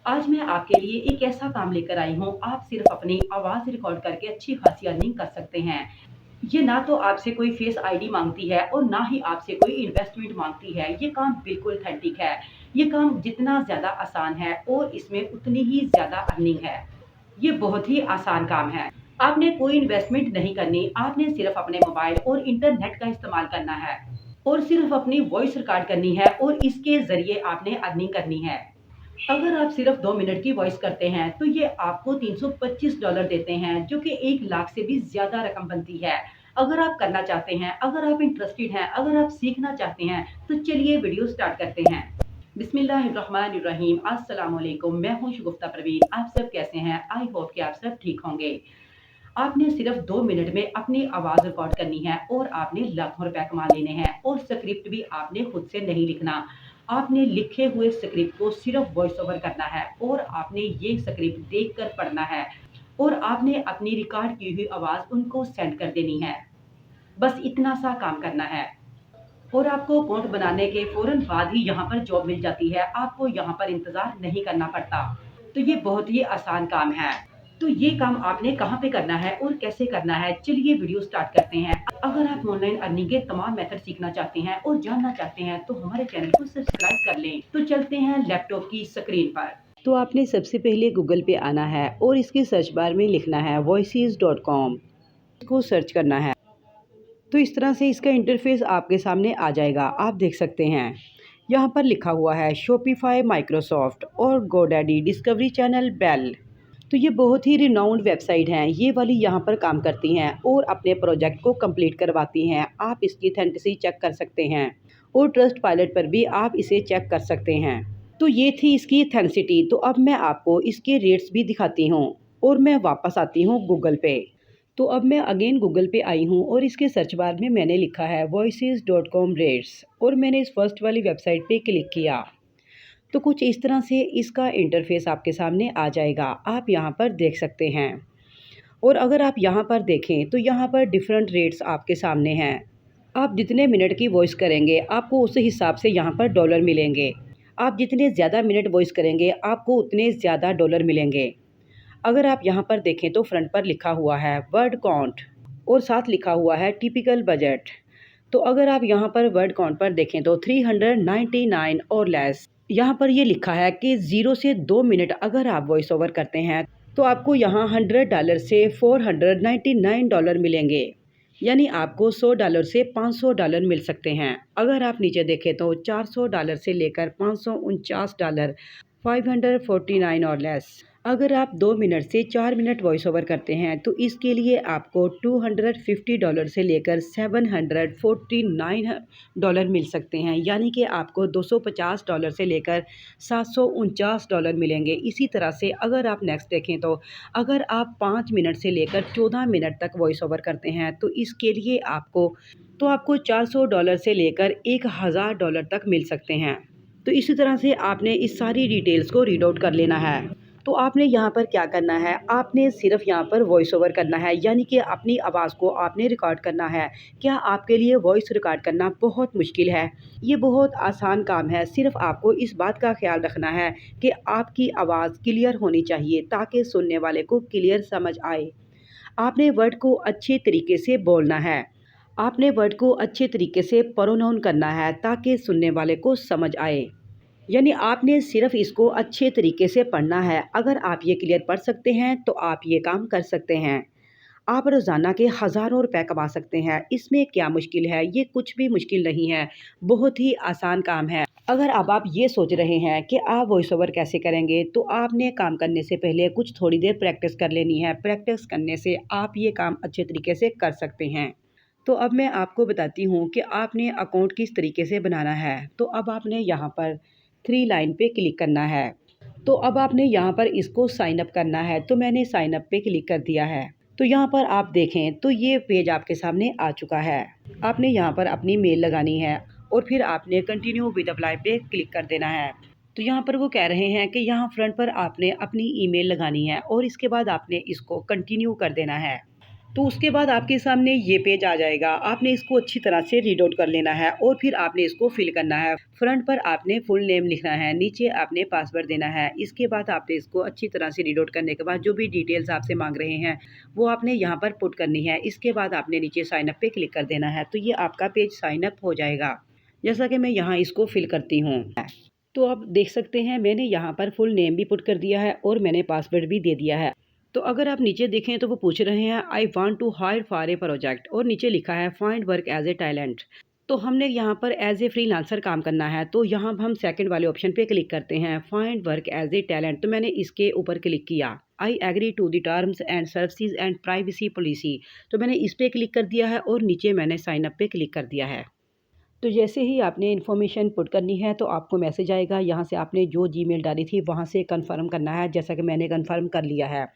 आज मैं आपके लिए एक ऐसा काम लेकर आई हूँ, आप सिर्फ अपनी आवाज़ रिकॉर्ड करके अच्छी खासी अर्निंग कर सकते हैं। ये ना तो आपसे कोई फेस आईडी माँगती है और ना ही आपसे कोई इन्वेस्टमेंट माँगती है। ये काम बिल्कुल ऑथेंटिक है। ये काम जितना ज़्यादा आसान है और इसमें उतनी ही ज़्यादा अर्निंग है। ये बहुत ही आसान काम है। आपने कोई इन्वेस्टमेंट नहीं करनी, आपने सिर्फ अपने मोबाइल और इंटरनेट का इस्तेमाल करना है और सिर्फ अपनी वॉइस रिकॉर्ड करनी है और इसके ज़रिए आपने अर्निंग करनी है। अगर आप सिर्फ 2 मिनट की वॉइस करते हैं, तो ये आपको $325 देते हैं, जो कि 1 लाख से भी ज़्यादा रकम बनती है। अगर आप करना चाहते हैं, अगर आप इंटरेस्टेड हैं, अगर आप सीखना चाहते हैं, तो चलिए वीडियो स्टार्ट करते हैं। बिस्मिल्लाहिर्रहमानिर्रहीम, अस्सलाम वालेकुम। मैं हूँ शगुफ्ता परवीन। आप सब कैसे हैं? आई होप कि आप सब ठीक होंगे। आपने सिर्फ 2 मिनट में अपनी आवाज़ रिकॉर्ड करनी है और आपने लाखों रुपए कमा लेने हैं और स्क्रिप्ट भी आपने खुद से नहीं लिखना। आपने लिखे हुए स्क्रिप्ट को सिर्फ वॉइस ओवर करना है और आपने ये स्क्रिप्ट देखकर पढ़ना है और आपने अपनी रिकॉर्ड की हुई आवाज़ उनको सेंड कर देनी है। बस इतना सा काम करना है और आपको अकाउंट बनाने के फ़ौरन बाद ही यहाँ पर जॉब मिल जाती है। आपको यहाँ पर इंतज़ार नहीं करना पड़ता। तो ये बहुत ही आसान काम है। तो ये काम आपने कहाँ पे करना है और कैसे करना है? चलिए वीडियो स्टार्ट करते हैं। अगर आप ऑनलाइन अर्निंग के तमाम मेथड सीखना चाहते हैं और जानना चाहते हैं, तो हमारे चैनल को सब्सक्राइब कर लें। तो चलते हैं लैपटॉप की स्क्रीन पर। तो आपने सबसे पहले गूगल पे आना है और इसके सर्च बार में लिखना है voices.com। इसको सर्च करना है। तो इस तरह से इसका इंटरफेस आपके सामने आ जाएगा। आप देख सकते हैं यहाँ पर लिखा हुआ है शॉपिफाई, माइक्रोसॉफ्ट और गोडैडी, डिस्कवरी चैनल, बेल। तो ये बहुत ही रिनाउंड वेबसाइट हैं। ये वाली यहाँ पर काम करती हैं और अपने प्रोजेक्ट को कंप्लीट करवाती हैं। आप इसकी ऑथेंटिसिटी चेक कर सकते हैं और ट्रस्ट पायलट पर भी आप इसे चेक कर सकते हैं। तो ये थी इसकी ऑथेंटिसिटी। तो अब मैं आपको इसके रेट्स भी दिखाती हूँ और मैं वापस आती हूँ गूगल पे। तो अब मैं अगेन गूगल पे आई हूँ और इसके सर्च बार में मैंने लिखा है voices.com रेट्स और मैंने इस फर्स्ट वाली वेबसाइट पे क्लिक किया। तो कुछ इस तरह से इसका इंटरफेस आपके सामने आ जाएगा। आप यहाँ पर देख सकते हैं और अगर आप यहाँ पर देखें तो यहाँ पर डिफरेंट रेट्स आपके सामने हैं। आप जितने मिनट की वॉइस करेंगे आपको उस हिसाब से यहाँ पर डॉलर मिलेंगे। आप जितने ज़्यादा मिनट वॉइस करेंगे आपको उतने ज़्यादा डॉलर मिलेंगे। अगर आप यहाँ पर देखें तो फ्रंट पर लिखा हुआ है वर्ड काउंट और साथ लिखा हुआ है टिपिकल बजट। तो अगर आप यहाँ पर वर्ड काउंट पर देखें तो 399 और लेस। यहाँ पर ये लिखा है कि 0 से 2 मिनट अगर आप वॉइस ओवर करते हैं तो आपको यहाँ $100 से $499 मिलेंगे। यानी आपको $100 से $500 मिल सकते हैं। अगर आप नीचे देखें तो $400 से लेकर $549, 549 और लेस। अगर आप 2 मिनट से 4 मिनट वॉइस ओवर करते हैं तो इसके लिए आपको $250 से लेकर $749 मिल सकते हैं। यानी कि आपको $250 से लेकर $749 मिलेंगे। इसी तरह से अगर आप नेक्स्ट देखें तो अगर आप 5 मिनट से लेकर 14 मिनट तक वॉइस ओवर करते हैं तो इसके लिए आपको $400 से लेकर $1000 तक मिल सकते हैं। तो इसी तरह से आपने इस सारी डिटेल्स को रीड आउट कर लेना है। तो आपने यहाँ पर क्या करना है, आपने सिर्फ यहाँ पर वॉइस ओवर करना है, यानी कि अपनी आवाज़ को आपने रिकॉर्ड करना है। क्या आपके लिए वॉइस रिकॉर्ड करना बहुत मुश्किल है? ये बहुत आसान काम है। सिर्फ आपको इस बात का ख्याल रखना है कि आपकी आवाज़ क्लियर होनी चाहिए ताकि सुनने वाले को क्लियर समझ आए। आपने वर्ड को अच्छे तरीके से बोलना है। आपने वर्ड को अच्छे तरीके से प्रोनाउन करना है ताकि सुनने वाले को समझ आए। यानी आपने सिर्फ इसको अच्छे तरीके से पढ़ना है। अगर आप ये क्लियर पढ़ सकते हैं तो आप ये काम कर सकते हैं। आप रोज़ाना के हज़ारों रुपए कमा सकते हैं। इसमें क्या मुश्किल है? ये कुछ भी मुश्किल नहीं है। बहुत ही आसान काम है। अगर अब आप ये सोच रहे हैं कि आप वॉइस ओवर कैसे करेंगे, तो आपने काम करने से पहले कुछ थोड़ी देर प्रैक्टिस कर लेनी है। प्रैक्टिस करने से आप ये काम अच्छे तरीके से कर सकते हैं। तो अब मैं आपको बताती हूँ कि आपने अकाउंट किस तरीके से बनाना है। तो अब आपने यहाँ पर 3 लाइन पे क्लिक करना है। तो अब आपने यहाँ पर इसको साइन अप करना है। तो मैंने साइन अप पे क्लिक कर दिया है। तो यहाँ पर आप देखें तो ये पेज आपके सामने आ चुका है। आपने यहाँ पर अपनी मेल लगानी है और फिर आपने कंटिन्यू विद अप्लाई पे क्लिक कर देना है। तो यहाँ पर वो कह रहे हैं कि यहाँ फ्रंट पर आपने अपनी ईमेल लगानी है और इसके बाद आपने इसको कंटिन्यू कर देना है। तो उसके बाद आपके सामने ये पेज आ जाएगा। आपने इसको अच्छी तरह से रीड आउट कर लेना है और फिर आपने इसको फिल करना है। फ्रंट पर आपने फुल नेम लिखना है, नीचे आपने पासवर्ड देना है। इसके बाद आपने इसको अच्छी तरह से रीड आउट करने के बाद जो भी डिटेल्स आपसे मांग रहे हैं वो आपने यहाँ पर पुट करनी है। इसके बाद आपने नीचे साइन अप पे क्लिक कर देना है। तो ये आपका पेज साइन अप हो जाएगा। जैसा कि मैं यहाँ इसको फिल करती हूँ, तो आप देख सकते हैं मैंने यहाँ पर फुल नेम भी पुट कर दिया है और मैंने पासवर्ड भी दे दिया है। तो अगर आप नीचे देखें तो वो पूछ रहे हैं I want to hire for a project और नीचे लिखा है find work as a talent. तो हमने यहाँ पर एज ए फ्रीलांसर काम करना है, तो यहाँ हम सेकंड वाले ऑप्शन पे क्लिक करते हैं, find work as a talent. तो मैंने इसके ऊपर क्लिक किया, I agree to the terms and services and privacy policy. तो मैंने इस पर क्लिक कर दिया है और नीचे मैंने साइन अप पे क्लिक कर दिया है। तो जैसे ही आपने इन्फॉर्मेशन पुट करनी है तो आपको मैसेज आएगा, यहाँ से आपने जो जीमेल डाली थी वहाँ से कंफर्म करना है, जैसा कि मैंने कंफर्म कर लिया है।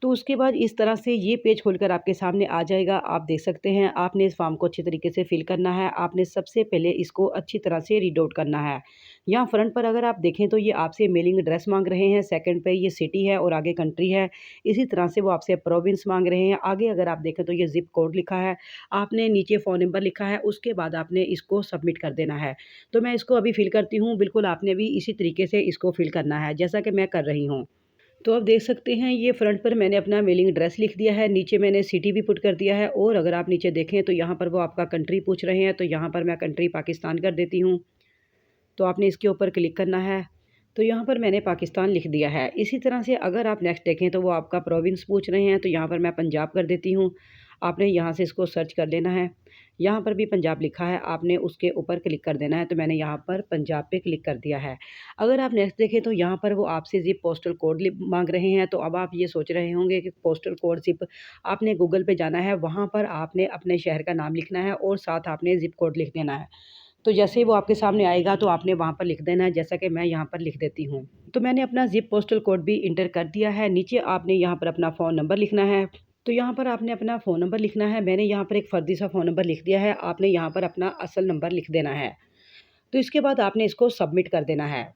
तो उसके बाद इस तरह से ये पेज खोलकर आपके सामने आ जाएगा। आप देख सकते हैं आपने इस फॉर्म को अच्छी तरीके से फिल करना है। आपने सबसे पहले इसको अच्छी तरह से रीड आउट करना है। यहाँ फ्रंट पर अगर आप देखें तो ये आपसे मेलिंग एड्रेस मांग रहे हैं, सेकंड पे ये सिटी है और आगे कंट्री है। इसी तरह से वो आपसे प्रोविंस मांग रहे हैं। आगे अगर आप देखें तो ये ज़िप कोड लिखा है, आपने नीचे फ़ोन नंबर लिखा है, उसके बाद आपने इसको सबमिट कर देना है। तो मैं इसको अभी फिल करती हूँ, बिल्कुल आपने भी इसी तरीके से इसको फिल करना है जैसा कि मैं कर रही हूँ। तो आप देख सकते हैं ये फ्रंट पर मैंने अपना मेलिंग एड्रेस लिख दिया है, नीचे मैंने सिटी भी पुट कर दिया है और अगर आप नीचे देखें तो यहाँ पर वो आपका कंट्री पूछ रहे हैं, तो यहाँ पर मैं कंट्री पाकिस्तान कर देती हूँ। तो आपने इसके ऊपर क्लिक करना है। तो यहाँ पर मैंने पाकिस्तान लिख दिया है। इसी तरह से अगर आप नेक्स्ट देखें तो वो आपका प्रोविंस पूछ रहे हैं, तो यहाँ पर मैं पंजाब कर देती हूँ। आपने यहाँ से इसको सर्च कर लेना है, यहाँ पर भी पंजाब लिखा है, आपने उसके ऊपर क्लिक कर देना है। तो मैंने यहाँ पर पंजाब पे क्लिक कर दिया है। अगर आप नेक्स्ट देखें तो यहाँ पर वो आपसे ज़िप पोस्टल कोड मांग रहे हैं। तो अब आप ये सोच रहे होंगे कि पोस्टल कोड ज़िप, आपने गूगल पे जाना है, वहाँ पर आपने अपने शहर का नाम लिखना है और साथ आपने ज़िप कोड लिख देना है। तो जैसे ही वो आपके सामने आएगा तो आपने वहाँ पर लिख देना है, जैसा कि मैं यहाँ पर लिख देती हूँ। तो मैंने अपना ज़िप पोस्टल कोड भी इंटर कर दिया है। नीचे आपने यहाँ पर अपना फ़ोन नंबर लिखना है। तो यहाँ पर आपने अपना फ़ोन नंबर लिखना है। मैंने यहाँ पर एक फ़र्ज़ी सा फ़ोन नंबर लिख दिया है, आपने यहाँ पर अपना असल नंबर लिख देना है। तो इसके बाद आपने इसको सबमिट कर देना है।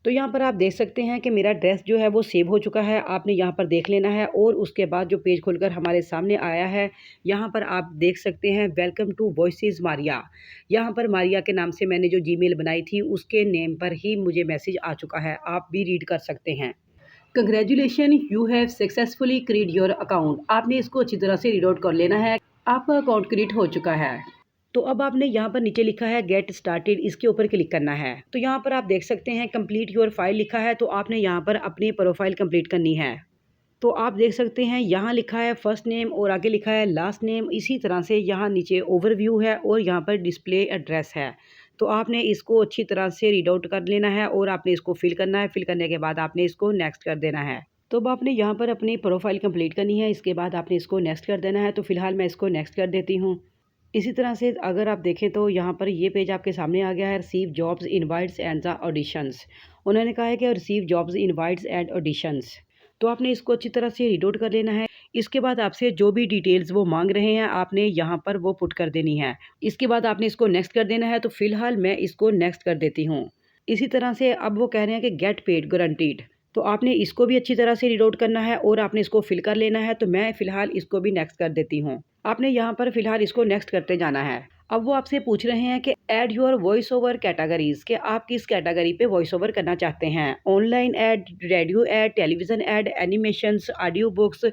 तो यहाँ पर आप देख सकते हैं कि मेरा ड्रेस जो है वो सेव हो चुका है, आपने यहाँ पर देख लेना है। और उसके बाद जो पेज खुलकर हमारे सामने आया है, यहाँ पर आप देख सकते हैं वेलकम टू वॉइसेस मारिया। यहाँ पर मारिया के नाम से मैंने जो जीमेल बनाई थी उसके नेम पर ही मुझे मैसेज आ चुका है, आप भी रीड कर सकते हैं। Congratulation, you have successfully create your account. आपने इसको अच्छी तरह से रीड आउट कर लेना है, आपका अकाउंट क्रिएट हो चुका है। तो अब आपने यहाँ पर नीचे लिखा है गेट स्टार्टेड, इसके ऊपर क्लिक करना है। तो यहाँ पर आप देख सकते हैं कंप्लीट योर फाइल लिखा है, तो आपने यहाँ पर अपनी प्रोफाइल कंप्लीट करनी है। तो आप देख सकते हैं यहाँ लिखा है फर्स्ट नेम और आगे लिखा है लास्ट नेम। इसी तरह से यहाँ नीचे ओवरव्यू है और यहाँ पर डिस्प्ले एड्रेस है। तो आपने इसको अच्छी तरह से रीड आउट कर लेना है और आपने इसको फिल करना है। फिल करने के बाद आपने इसको नेक्स्ट कर देना है। तो अब आपने यहाँ पर अपनी प्रोफाइल कंप्लीट करनी है, इसके बाद आपने इसको नेक्स्ट कर देना है। तो फिलहाल मैं इसको नेक्स्ट कर देती हूँ। इसी तरह से अगर आप देखें तो यहाँ पर ये पेज आपके सामने आ गया है, receive jobs invites and the auditions. उन्होंने कहा है कि receive jobs invites and auditions. तो आपने इसको अच्छी तरह से रीड आउट कर लेना है। इसके बाद आपसे जो भी डिटेल्स वो मांग रहे हैं आपने यहाँ पर वो पुट कर देनी है। इसके बाद आपने इसको नेक्स्ट कर देना है। तो फिलहाल मैं इसको नेक्स्ट कर देती हूँ। इसी तरह से अब वो कह रहे हैं कि गेट पेड गारंटीड, तो आपने इसको भी अच्छी तरह से रीड आउट करना है और आपने इसको फिल कर लेना है। तो मैं फिलहाल इसको भी नेक्स्ट कर देती हूँ। आपने यहाँ पर फिलहाल इसको नेक्स्ट करते जाना है। अब वो आपसे पूछ रहे हैं कि add your voice over categories, के आप किस कैटेगरी पे वॉइस ओवर करना चाहते हैं, online add, radio add, television add, animations, audio books.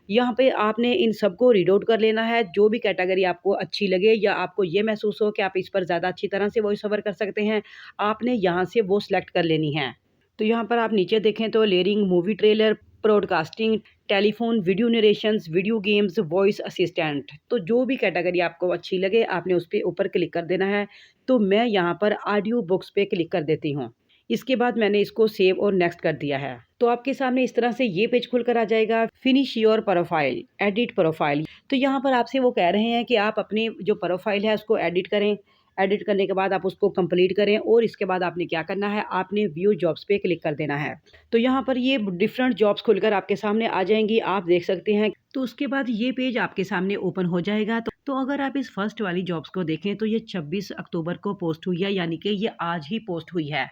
यहाँ पे आपने इन सबको रीड आउट कर लेना है। जो भी कैटेगरी आपको अच्छी लगे या आपको ये महसूस हो कि आप इस पर ज़्यादा अच्छी तरह से वॉइस ओवर कर सकते हैं, आपने यहाँ से वो सिलेक्ट कर लेनी है। तो यहाँ पर आप नीचे देखें तो layering, movie trailer, broadcasting, telephone, video narrations, video games, voice assistant. तो जो भी कैटेगरी आपको अच्छी लगे आपने उस पर ऊपर क्लिक कर देना है। तो मैं यहाँ पर ऑडियो बुक्स पे क्लिक कर देती हूँ। इसके बाद मैंने इसको सेव और नेक्स्ट कर दिया है। तो आपके सामने इस तरह से ये पेज खुलकर आ जाएगा, finish your profile, edit profile. तो यहाँ पर आपसे वो कह रहे हैं कि आप अपनी जो प्रोफाइल है उसको एडिट करें। एडिट करने के बाद आप उसको कंप्लीट करें और इसके बाद आपने क्या करना है, आपने व्यू जॉब्स पे क्लिक कर देना है। तो यहाँ पर ये डिफरेंट जॉब्स खुलकर आपके सामने आ जाएंगी, आप देख सकते हैं। तो उसके बाद ये पेज आपके सामने ओपन हो जाएगा। तो अगर आप इस फर्स्ट वाली जॉब्स को देखें तो ये 26 अक्टूबर को पोस्ट हुई है, यानी कि ये आज ही पोस्ट हुई है।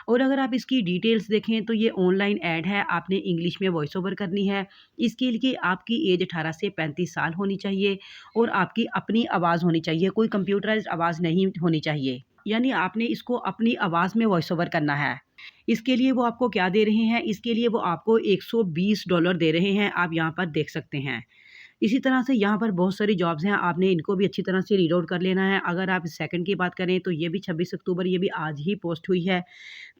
और अगर आप इसकी डिटेल्स देखें तो ये ऑनलाइन ऐड है, आपने इंग्लिश में वॉइस ओवर करनी है। इसके लिए आपकी एज 18 से 35 साल होनी चाहिए और आपकी अपनी आवाज़ होनी चाहिए, कोई कंप्यूटराइज़्ड आवाज़ नहीं होनी चाहिए। यानी आपने इसको अपनी आवाज़ में वॉइस ओवर करना है। इसके लिए वो आपको क्या दे रहे हैं, इसके लिए वो आपको $120 दे रहे हैं, आप यहाँ पर देख सकते हैं। इसी तरह से यहाँ पर बहुत सारी जॉब्स हैं, आपने इनको भी अच्छी तरह से रीड आउट कर लेना है। अगर आप सेकंड की बात करें तो ये भी 26 अक्टूबर, ये भी आज ही पोस्ट हुई है।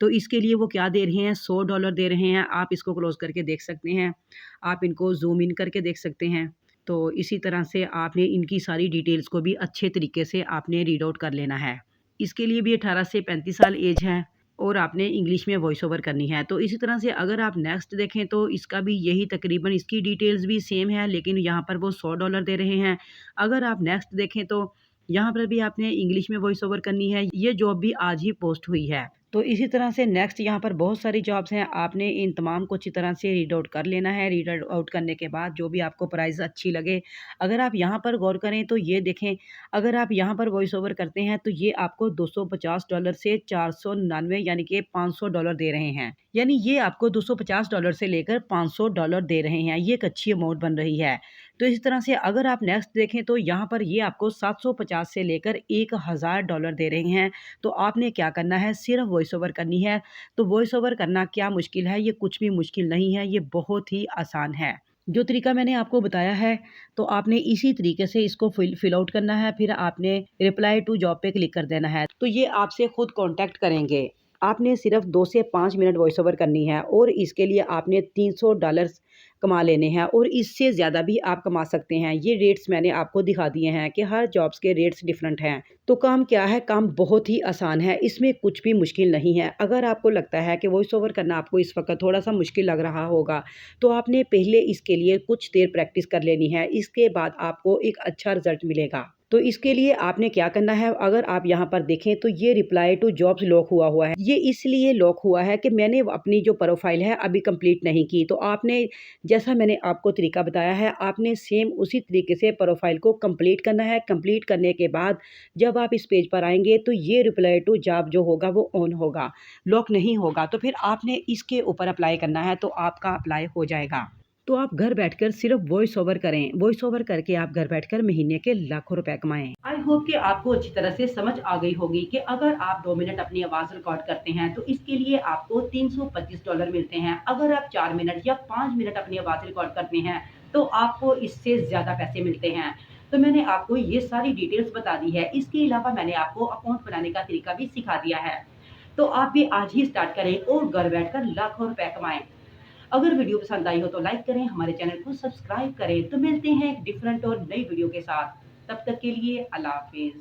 तो इसके लिए वो क्या दे रहे हैं, $100 दे रहे हैं। आप इसको क्लोज़ करके देख सकते हैं। आप इनको ज़ूम इन करके देख सकते हैं। तो इसी तरह से आपने इनकी सारी डिटेल्स को भी अच्छे तरीके से आपने रीड आउट कर लेना है। इसके लिए भी 18 से 35 साल एज है और आपने इंग्लिश में वॉइस ओवर करनी है। तो इसी तरह से अगर आप नेक्स्ट देखें तो इसका भी यही तकरीबन इसकी डिटेल्स भी सेम है, लेकिन यहाँ पर वो $100 दे रहे हैं। अगर आप नेक्स्ट देखें तो यहाँ पर भी आपने इंग्लिश में वॉइस ओवर करनी है। ये जॉब भी आज ही पोस्ट हुई है। तो इसी तरह से नेक्स्ट यहाँ पर बहुत सारी जॉब्स हैं, आपने इन तमाम को अच्छी तरह से रीड आउट कर लेना है। रीड आउट करने के बाद जो भी आपको प्राइस अच्छी लगे, अगर आप यहाँ पर गौर करें तो ये देखें, अगर आप यहाँ पर वॉइस ओवर करते हैं तो ये आपको $250 से 499 यानी कि $500 दे रहे हैं। यानी ये आपको $250 से लेकर $500 दे रहे हैं। ये एक अच्छी अमाउंट बन रही है। तो इस तरह से अगर आप नेक्स्ट देखें तो यहाँ पर ये आपको 750 से लेकर $1000 दे रहे हैं। तो आपने क्या करना है, सिर्फ वॉइस ओवर करनी है। तो वॉइस ओवर करना क्या मुश्किल है, ये कुछ भी मुश्किल नहीं है, ये बहुत ही आसान है। जो तरीका मैंने आपको बताया है, तो आपने इसी तरीके से इसको फिल आउट करना है, फिर आपने रिप्लाई टू जॉब पे क्लिक कर देना है। तो ये आपसे खुद कॉन्टैक्ट करेंगे। आपने सिर्फ 2 से 5 मिनट वॉइस ओवर करनी है और इसके लिए आपने $300 कमा लेने हैं और इससे ज़्यादा भी आप कमा सकते हैं। ये रेट्स मैंने आपको दिखा दिए हैं कि हर जॉब्स के रेट्स डिफरेंट हैं। तो काम क्या है, काम बहुत ही आसान है, इसमें कुछ भी मुश्किल नहीं है। अगर आपको लगता है कि वॉइस ओवर करना आपको इस वक्त थोड़ा-सा मुश्किल लग रहा होगा, तो आपने पहले इसके लिए कुछ देर प्रैक्टिस कर लेनी है। इसके बाद आपको एक अच्छा रिज़ल्ट मिलेगा। तो इसके लिए आपने क्या करना है, अगर आप यहाँ पर देखें तो ये रिप्लाई टू जॉब्स लॉक हुआ है। ये इसलिए लॉक हुआ है कि मैंने अपनी जो प्रोफाइल है अभी कंप्लीट नहीं की। तो आपने, जैसा मैंने आपको तरीका बताया है, आपने सेम उसी तरीके से प्रोफाइल को कंप्लीट करना है। कंप्लीट करने के बाद जब आप इस पेज पर आएँगे तो ये रिप्लाई टू जॉब जो होगा वो ऑन होगा, लॉक नहीं होगा। तो फिर आपने इसके ऊपर अप्लाई करना है, तो आपका अप्लाई हो जाएगा। तो आप घर बैठकर सिर्फ वॉइस ओवर करें। वॉइस ओवर करके आप घर बैठकर महीने के लाखों रुपए कमाएँ। आई होप कि आपको अच्छी तरह से समझ आ गई होगी कि अगर आप 2 मिनट अपनी आवाज़ रिकॉर्ड करते हैं तो इसके लिए आपको $325 मिलते हैं। अगर आप 4 मिनट या 5 मिनट अपनी आवाज़ रिकॉर्ड करते हैं तो आपको इससे ज़्यादा पैसे मिलते हैं। तो मैंने आपको ये सारी डिटेल्स बता दी है। इसके अलावा मैंने आपको अकाउंट बनाने का तरीका भी सिखा दिया है। तो आप भी आज ही स्टार्ट करें और घर बैठकर लाखों रुपए कमाएँ। अगर वीडियो पसंद आई हो तो लाइक करें, हमारे चैनल को सब्सक्राइब करें। तो मिलते हैं एक डिफरेंट और नई वीडियो के साथ। तब तक के लिए अल्लाह हाफ़िज़।